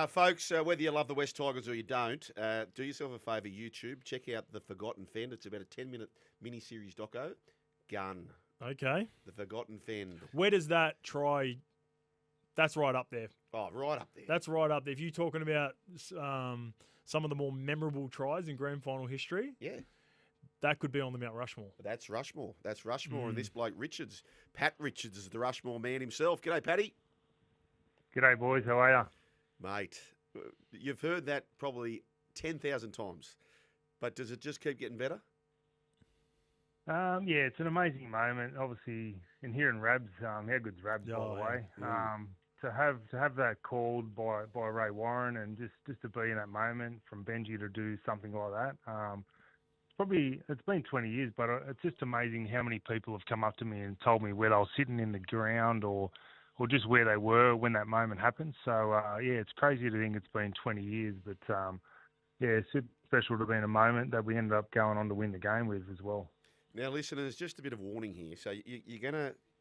Folks, whether you love the West Tigers or you don't, do yourself a favour, YouTube. Check out The Forgotten Fend. It's about a 10-minute mini-series doco. Gun. Okay. The Forgotten Fend. Where does that try? That's right up there. Oh, right up there. That's right up there. If you're talking about some of the more memorable tries in grand final history, Yeah. that could be on the Mount Rushmore. That's Rushmore. That's Rushmore. And this bloke, Richards, Pat Richards, is the Rushmore man himself. G'day, Paddy. G'day, boys. How are you? Mate, you've heard that probably 10,000 times, but does it just keep getting better? Yeah, it's an amazing moment. Obviously, in hearing Rabs, how good's Rabs, by the way. To have that called by Ray Warren and just to be in that moment from Benji to do something like that. It's been 20 years, but it's just amazing how many people have come up to me and told me where they were sitting in the ground or just where they were when that moment happened. So, it's crazy to think it's been 20 years, but, it's super special to be in a moment that we ended up going on to win the game with as well. Now, listeners, just a bit of warning here. So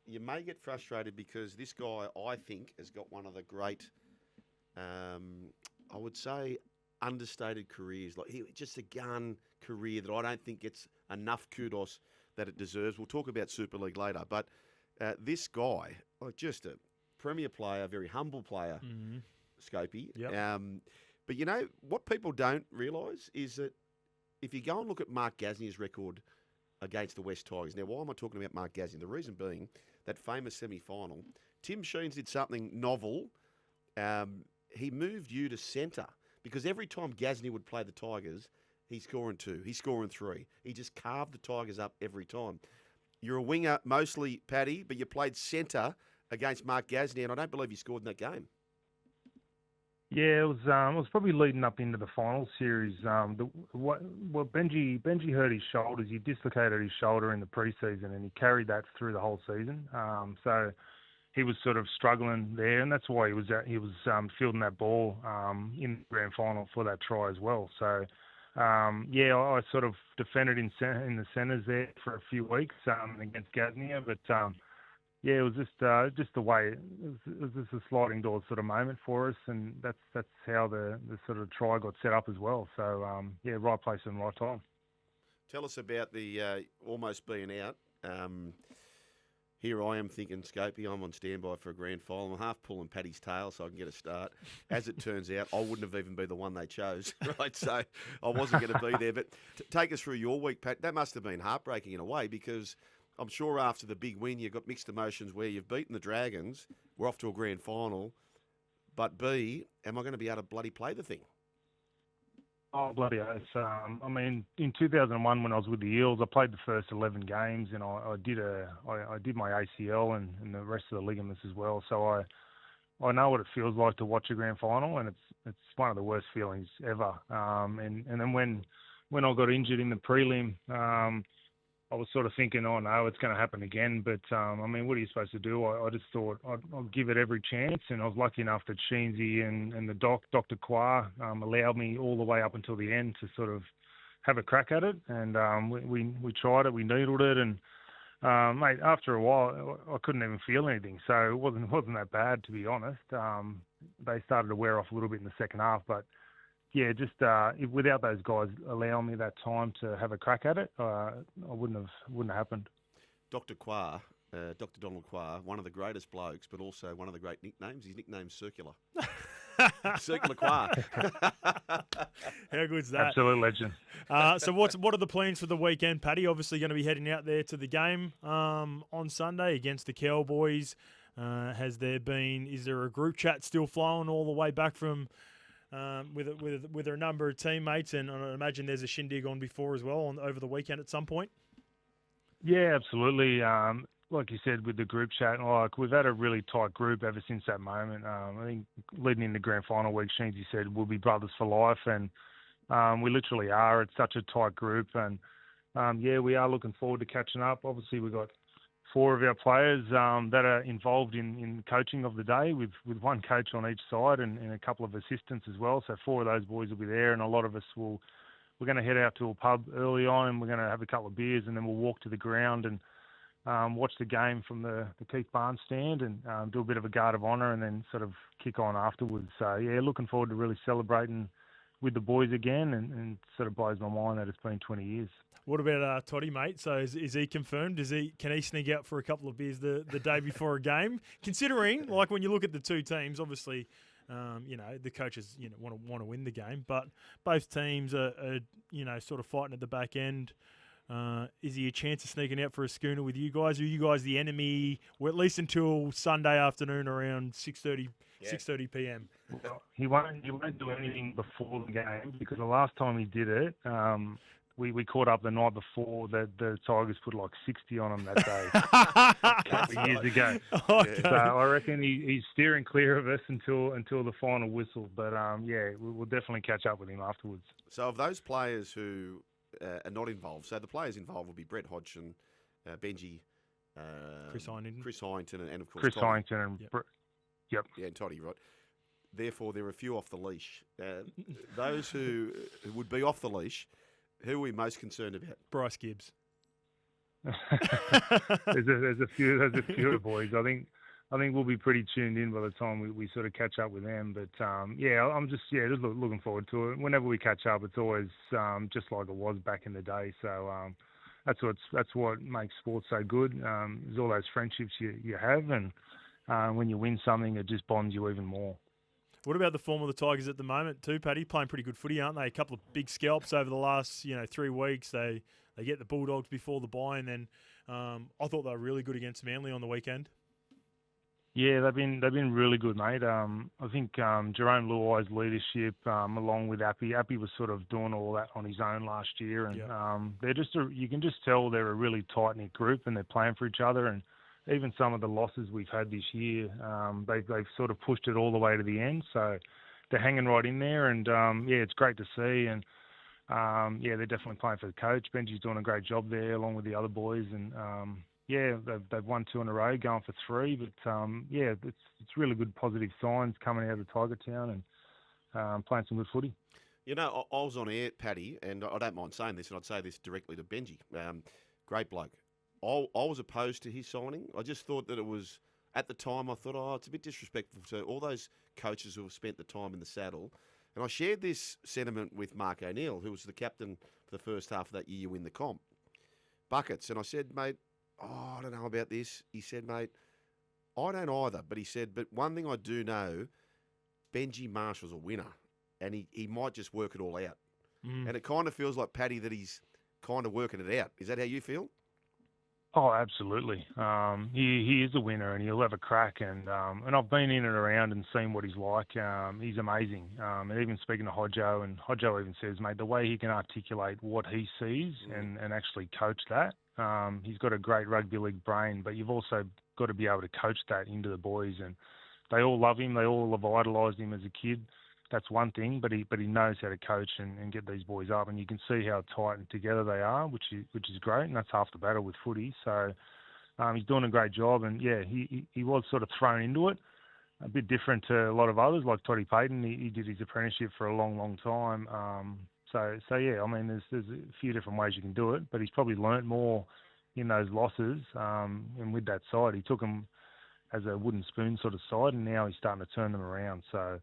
you may get frustrated because this guy, I think, has got one of the great, I would say, understated careers. Just a gun career that I don't think gets enough kudos that it deserves. We'll talk about Super League later, but this guy, just a premier player, very humble player, Scopey. Yep. But you know what people don't realise is that if you go and look at Mark Gasnier's record against the West Tigers. Now, why am I talking about Mark Gasnier? The reason being that famous semi-final, Tim Sheens did something novel. He moved you to centre because every time Gasnier would play the Tigers, he's scoring 2, he's scoring 3. He just carved the Tigers up every time. You're a winger mostly, Paddy, but you played centre against Mark Gasnier, and I don't believe you scored in that game. Yeah, it was probably leading up into the final series. Benji hurt his shoulders. He dislocated his shoulder in the preseason, and he carried that through the whole season. So he was sort of struggling there, and that's why he was fielding that ball in the grand final for that try as well. So I sort of defended in the centres there for a few weeks against Gasnier, but. It was just the way it was just a sliding door sort of moment for us, and that's how the sort of try got set up as well. So right place and right time. Tell us about the almost being out. Here I am thinking, Scopey, I'm on standby for a grand final. I'm half pulling Paddy's tail so I can get a start. As it turns out, I wouldn't have even been the one they chose, right? So I wasn't going to be there. But take us through your week, Pat. That must have been heartbreaking in a way because I'm sure after the big win, you've got mixed emotions where you've beaten the Dragons, we're off to a grand final, but B, am I going to be able to bloody play the thing? Oh, bloody oath. In 2001 when I was with the Eels, I played the first 11 games and I did my ACL and the rest of the ligaments as well. So I know what it feels like to watch a grand final, and it's one of the worst feelings ever. And then when I got injured in the prelim, I was sort of thinking, oh no, it's going to happen again. But what are you supposed to do? I just thought I'd give it every chance, and I was lucky enough that Sheensy and the Dr. Kwa allowed me all the way up until the end to sort of have a crack at it. And we tried it, we needled it, and mate, after a while, I couldn't even feel anything. So it wasn't that bad, to be honest. They started to wear off a little bit in the second half, but. Yeah, just without those guys allowing me that time to have a crack at it, I wouldn't have happened. Dr. Kwa, Dr. Donald Kwa, one of the greatest blokes, but also one of the great nicknames. His nickname's Circular. Circular Kwa. How good's that? Absolute legend. So what are the plans for the weekend, Paddy? Obviously going to be heading out there to the game on Sunday against the Cowboys. Is there a group chat still flowing all the way back from... with a number of teammates, and I imagine there's a shindig on before as well over the weekend at some point? Yeah, absolutely. Like you said, with the group chat, we've had a really tight group ever since that moment. I think leading into grand final week, Sheensy said we'll be brothers for life, and we literally are. It's such a tight group, and we are looking forward to catching up. Obviously, we've got 4 of our players that are involved in coaching of the day with one coach on each side and a couple of assistants as well. So 4 of those boys will be there, and a lot of us we're going to head out to a pub early on, and we're going to have a couple of beers, and then we'll walk to the ground and watch the game from the Keith Barnes stand and do a bit of a guard of honour and then sort of kick on afterwards. So, yeah, looking forward to really celebrating with the boys again, and sort of blows my mind that it's been 20 years. What about Toddy, mate? So is he confirmed? Can he sneak out for a couple of beers the day before a game? Considering, like, when you look at the two teams, obviously, the coaches want to win the game, but both teams are sort of fighting at the back end. Is he a chance of sneaking out for a schooner with you guys? Are you guys the enemy? Well, at least until Sunday afternoon around 6:30 p.m. Well, he won't do anything before the game, because the last time he did it, we caught up the night before that the Tigers put like 60 on him that day a couple of years ago. Okay. So I reckon he's steering clear of us until the final whistle. But we'll definitely catch up with him afterwards. So of those players who are not involved, so the players involved will be Brett Hodgson, Benji, Chris Hyington, and of course Chris Toddy. Hyington and Yep. Yep. Yeah, and Toddy, right? Therefore, there are a few off the leash. Those who would be off the leash, who are we most concerned about? Bryce Gibbs. there's a few of the boys. I think we'll be pretty tuned in by the time we sort of catch up with them. But I'm just looking forward to it. Whenever we catch up, it's always just like it was back in the day. So that's what makes sports so good. Is all those friendships you have, and when you win something, it just bonds you even more. What about the form of the Tigers at the moment too, Paddy? Playing pretty good footy, aren't they? A couple of big scalps over the last 3 weeks. They get the Bulldogs before the bye, and then I thought they were really good against Manly on the weekend. Yeah, they've been really good, mate. I think Jerome Luai's leadership, along with Appy was sort of doing all that on his own last year, and they're you can just tell they're a really tight knit group, and they're playing for each other. And even some of the losses we've had this year, they've sort of pushed it all the way to the end. So they're hanging right in there, and it's great to see. And they're definitely playing for the coach. Benji's doing a great job there, along with the other boys, and they've won 2 in a row, going for 3. But it's really good positive signs coming out of Tiger Town and playing some good footy. I was on air, Paddy, and I don't mind saying this, and I'd say this directly to Benji. Great bloke. I was opposed to his signing. I just thought that it was, at the time, I thought, it's a bit disrespectful to all those coaches who have spent the time in the saddle. And I shared this sentiment with Mark O'Neill, who was the captain for the first half of that year you win the comp. Buckets. And I said, mate, I don't know about this. He said, mate, I don't either. But he said, but one thing I do know, Benji Marshall's a winner. And he might just work it all out. Mm. And it kind of feels like, Paddy, that he's kind of working it out. Is that how you feel? Oh, absolutely. He is a winner, and he'll have a crack. And I've been in and around and seen what he's like. He's amazing. And even speaking to Hodjo, and Hodjo even says, mate, the way he can articulate what he sees and actually coach that, he's got a great rugby league brain. But you've also got to be able to coach that into the boys. And they all love him. They all have idolised him as a kid. That's one thing, but he knows how to coach and get these boys up, and you can see how tight and together they are, which is great, and that's half the battle with footy. So he's doing a great job, and he was sort of thrown into it, a bit different to a lot of others like Toddy Payton. He did his apprenticeship for a long time. So yeah, I mean there's a few different ways you can do it, but he's probably learnt more in those losses, and with that side, he took them as a wooden spoon sort of side, and now he's starting to turn them around. So.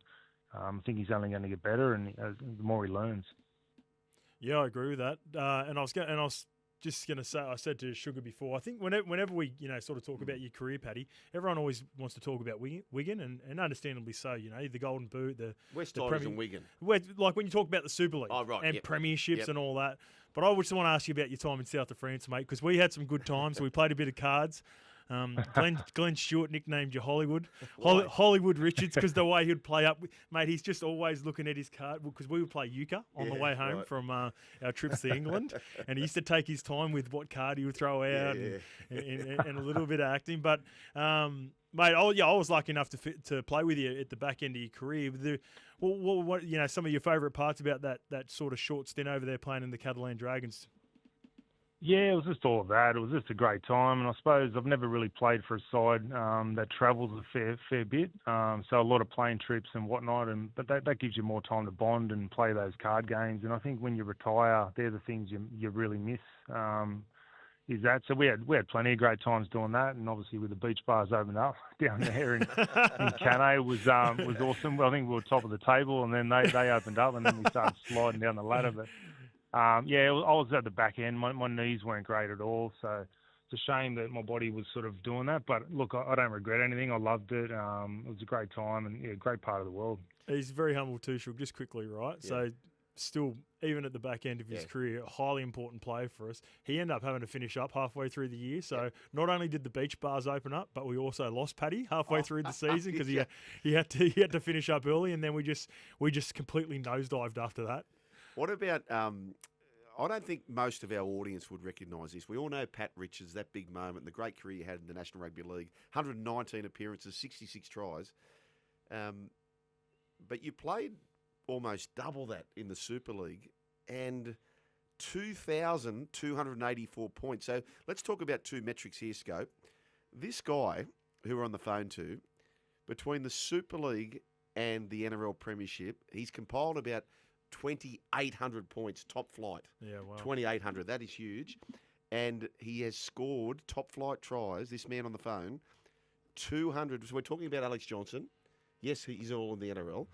I think he's only going to get better, and the more he learns. Yeah, I agree with that. And I was just going to say, I said to Sugar before, I think whenever we sort of talk about your career, Paddy, everyone always wants to talk about Wigan, and understandably so. The Golden Boot, the West Tigers and Wigan. Like when you talk about the Super League and premierships and all that. But I just want to ask you about your time in South of France, mate, because we had some good times. We played a bit of cards. Glenn Stewart nicknamed you Hollywood. Hollywood Richards, because the way he'd play up. Mate, he's just always looking at his card, because we would play euchre on the way home from our trips to England, and he used to take his time with what card he would throw out and a little bit of acting. But, mate, I was lucky enough to play with you at the back end of your career. What some of your favourite parts about that sort of short stint over there playing in the Catalan Dragons? Yeah, it was just all of that. It was just a great time, and I suppose I've never really played for a side that travels a fair bit, so a lot of plane trips and whatnot. But that gives you more time to bond and play those card games. And I think when you retire, they're the things you really miss. is that. So we had plenty of great times doing that, and obviously with the beach bars opened up down there in Canay was awesome. I think we were top of the table, and then they opened up, and then we started sliding down the ladder. But I was at the back end. My knees weren't great at all, so it's a shame that my body was sort of doing that. But look, I don't regret anything. I loved it. It was a great time and great part of the world. He's very humble too, Shug, just quickly, right? Yeah. So still, even at the back end of his career, a highly important player for us. He ended up having to finish up halfway through the year. So not only did the beach bars open up, but we also lost Paddy halfway through the season because he had to finish up early, and then we just completely nosedived after that. What about? I don't think most of our audience would recognise this. We all know Pat Richards, that big moment, the great career he had in the National Rugby League, 119 appearances, 66 tries. But you played almost double that in the Super League and 2,284 points. So let's talk about two metrics here, Scope. This guy, who we're on the phone to, between the Super League and the NRL Premiership, he's compiled about 2,800 points, top flight. Yeah, wow. 2,800, that is huge. And he has scored top flight tries, this man on the phone, 200. So we're talking about Alex Johnson. Yes, he's all in the NRL.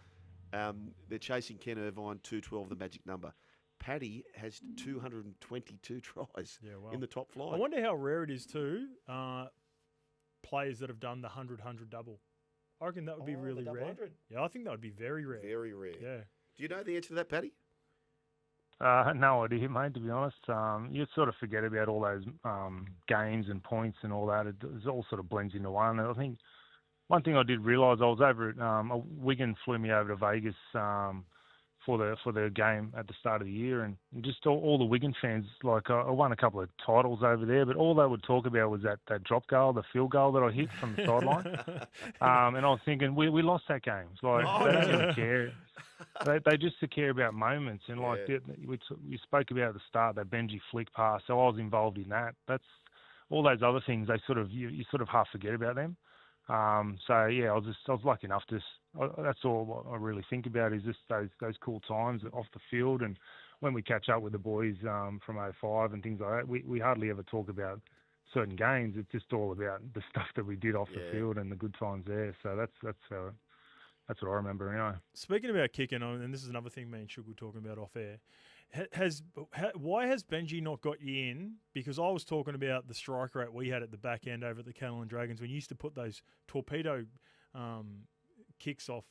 They're chasing Ken Irvine, 212, the magic number. Paddy has 222 tries in the top flight. I wonder how rare it is too, players that have done the 100-100 double. I reckon that would be really rare. 100. Yeah, I think that would be very rare. Very rare. Yeah. Do you know the answer to that, Paddy? No idea, mate, to be honest. You sort of forget about all those games and points and all that. It all sort of blends into one. I think one thing I did realise, I was over at Wigan flew me over to Vegas for the game at the start of the year, and just all the Wigan fans, like I won a couple of titles over there, but all they would talk about was that drop goal, the field goal that I hit from the sideline. And I was thinking, we lost that game. It's like, they don't really care. They just care about moments, and we spoke about at the start, that Benji flick pass, so I was involved in that. That's all those other things, they sort of you sort of half forget about them. I was lucky enough to. That's all I really think about is just those cool times off the field, and when we catch up with the boys from 05 and things like that, we hardly ever talk about certain games. It's just all about the stuff that we did off the field and the good times there. So that's what I remember anyway. Speaking about kicking, and this is another thing me and Shug were talking about off air. Why has Benji not got you in? Because I was talking about the strike rate we had at the back end over at the Cattle and Dragons when you used to put those torpedo kicks off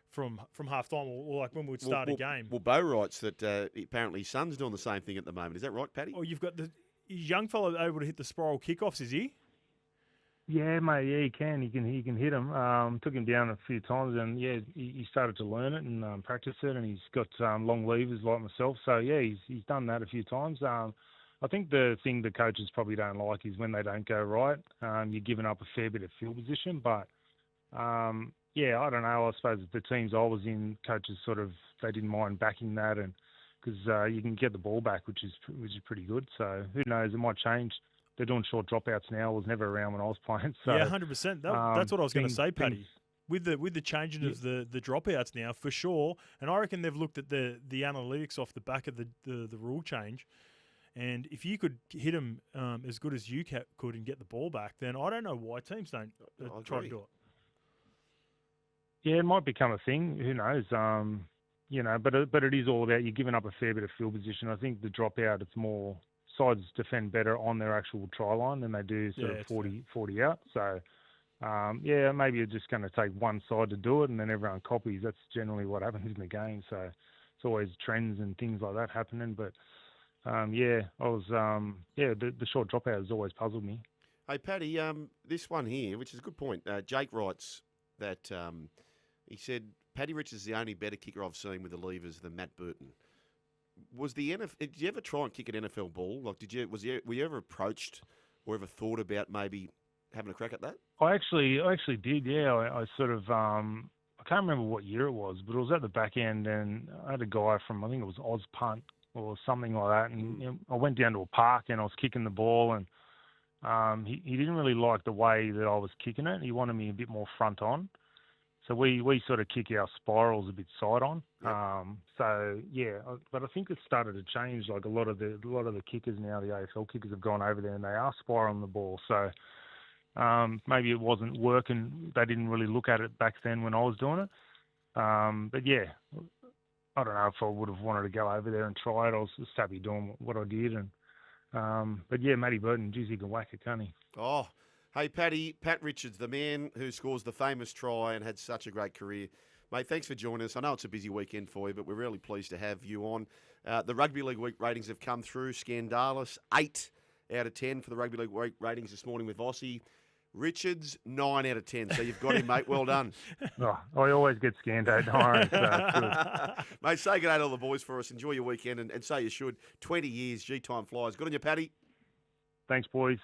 from half time, or like when we would start a game. Well, Bo writes that apparently his son's doing the same thing at the moment. Is that right, Paddy? Oh, you've got the young fellow able to hit the spiral kickoffs, is he? Yeah, mate. Yeah, he can. He can hit them. Took him down a few times, and he started to learn it and practice it. And he's got long levers like myself. So yeah, he's done that a few times. I think the thing the coaches probably don't like is when they don't go right. You're giving up a fair bit of field position. But I don't know. I suppose the teams I was in, coaches they didn't mind backing that, and because you can get the ball back, which is pretty good. So who knows? It might change. They're doing short dropouts now. I was never around when I was playing. So, 100%. That's what I was going to say, Paddy. With the changing of the dropouts now, for sure. And I reckon they've looked at the analytics off the back of the rule change. And if you could hit them as good as you could and get the ball back, then I don't know why teams don't try to do it. Yeah, it might become a thing. Who knows? But it is all about you giving up a fair bit of field position. I think the dropout, it's more sides defend better on their actual try line than they do 40 out. So, maybe you're just going to take one side to do it and then everyone copies. That's generally what happens in the game. So it's always trends and things like that happening. But, the short dropout has always puzzled me. Hey, Paddy, this one here, which is a good point. Jake writes that he said, Paddy Richards is the only better kicker I've seen with the levers than Matt Burton. Did you ever try and kick an NFL ball? Like, were you ever approached or ever thought about maybe having a crack at that? I actually did. Yeah, I sort of I can't remember what year it was, but it was at the back end, and I had a guy from, I think it was Oz Punt or something like that, and I went down to a park and I was kicking the ball, and he didn't really like the way that I was kicking it. He wanted me a bit more front on. So we sort of kick our spirals a bit side on. Yep. But I think it's started to change. Like a lot of the kickers now, the AFL kickers have gone over there and they are spiraling the ball. So maybe it wasn't working. They didn't really look at it back then when I was doing it. But yeah, I don't know if I would have wanted to go over there and try it. I was just happy doing what I did. But yeah, Matty Burton, geez, he can whack it, can't he? Oh, hey, Pat Richards, the man who scores the famous try and had such a great career. Mate, thanks for joining us. I know it's a busy weekend for you, but we're really pleased to have you on. The Rugby League Week ratings have come through. Scandalous, 8 out of 10 for the Rugby League Week ratings this morning with Aussie. Richards, 9 out of 10. So you've got him, mate. Well done. Oh, I always get scanned out, don't worry. So Mate, say good day to all the boys for us. Enjoy your weekend and say you should. 20 years, G time flies. Good on you, Paddy. thanks, boys.